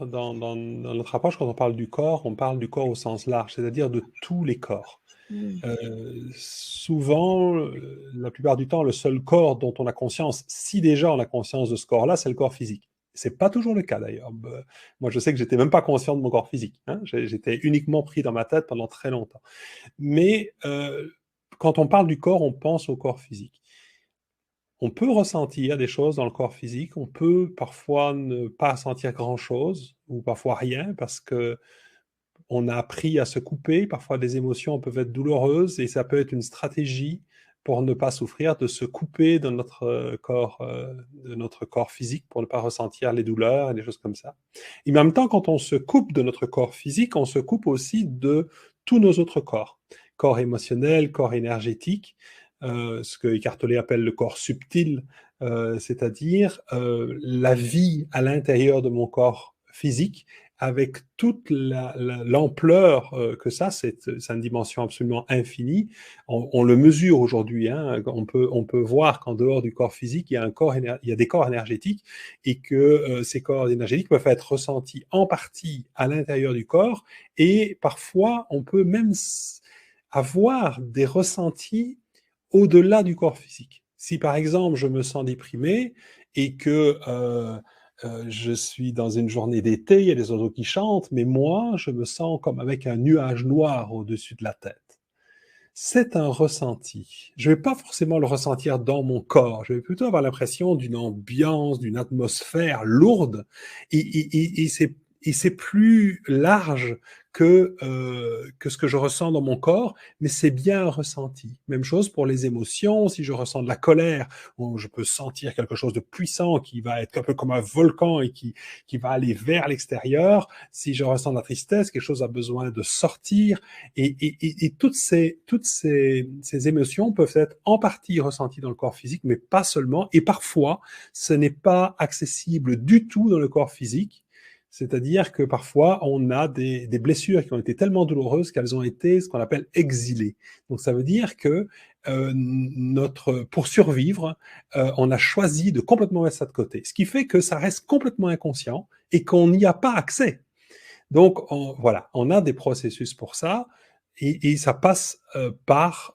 dans notre approche, quand on parle du corps au sens large, c'est-à-dire de tous les corps. Souvent, la plupart du temps, le seul corps dont on a conscience, si déjà on a conscience de ce corps-là, c'est le corps physique. C'est pas toujours le cas d'ailleurs. Moi, je sais que j'étais même pas conscient de mon corps physique, hein. J'étais uniquement pris dans ma tête pendant très longtemps. Mais quand on parle du corps, on pense au corps physique. On peut ressentir des choses dans le corps physique, on peut parfois ne pas sentir grand-chose, ou parfois rien, parce que on a appris à se couper. Parfois, des émotions peuvent être douloureuses, et ça peut être une stratégie pour ne pas souffrir, de se couper de notre corps physique, pour ne pas ressentir les douleurs et des choses comme ça. Et en même temps, quand on se coupe de notre corps physique, on se coupe aussi de tous nos autres corps. Corps émotionnel, corps énergétique, ce que Eckhart Tolle appelle le corps subtil, c'est-à-dire la vie à l'intérieur de mon corps physique, avec toute l'ampleur que ça, c'est une dimension absolument infinie. On le mesure aujourd'hui, hein. On peut voir qu'en dehors du corps physique, il y a des corps énergétiques, et que ces corps énergétiques peuvent être ressentis en partie à l'intérieur du corps, et parfois on peut même avoir des ressentis au-delà du corps physique. Si par exemple je me sens déprimé et que je suis dans une journée d'été, il y a des oiseaux qui chantent, mais moi je me sens comme avec un nuage noir au-dessus de la tête. C'est un ressenti. Je ne vais pas forcément le ressentir dans mon corps, je vais plutôt avoir l'impression d'une ambiance, d'une atmosphère lourde, et c'est plus large que ce que je ressens dans mon corps, mais c'est bien un ressenti. Même chose pour les émotions. Si je ressens de la colère, je peux sentir quelque chose de puissant qui va être un peu comme un volcan et qui va aller vers l'extérieur. Si je ressens de la tristesse, quelque chose a besoin de sortir. Et toutes ces émotions peuvent être en partie ressenties dans le corps physique, mais pas seulement. Et parfois, ce n'est pas accessible du tout dans le corps physique. C'est-à-dire que parfois, on a des blessures qui ont été tellement douloureuses qu'elles ont été ce qu'on appelle exilées. Donc ça veut dire que pour survivre, on a choisi de complètement mettre ça de côté. Ce qui fait que ça reste complètement inconscient et qu'on n'y a pas accès. Donc voilà, on a des processus pour ça, et ça passe par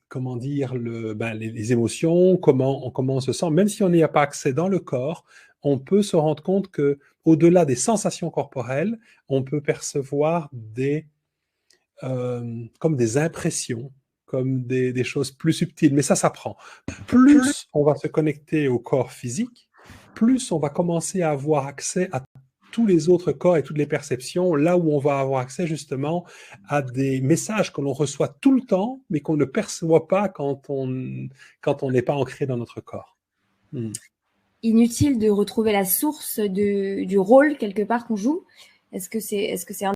comment dire, les émotions, comment on se sent. Même si on n'y a pas accès dans le corps, on peut se rendre compte que, au-delà des sensations corporelles, on peut percevoir comme des impressions, comme des choses plus subtiles. Mais ça s'apprend. Plus on va se connecter au corps physique, plus on va commencer à avoir accès à tous les autres corps et toutes les perceptions, là où on va avoir accès justement à des messages que l'on reçoit tout le temps, mais qu'on ne perçoit pas quand on n'est pas ancré dans notre corps. Inutile de retrouver la source du rôle quelque part qu'on joue. Est-ce que c'est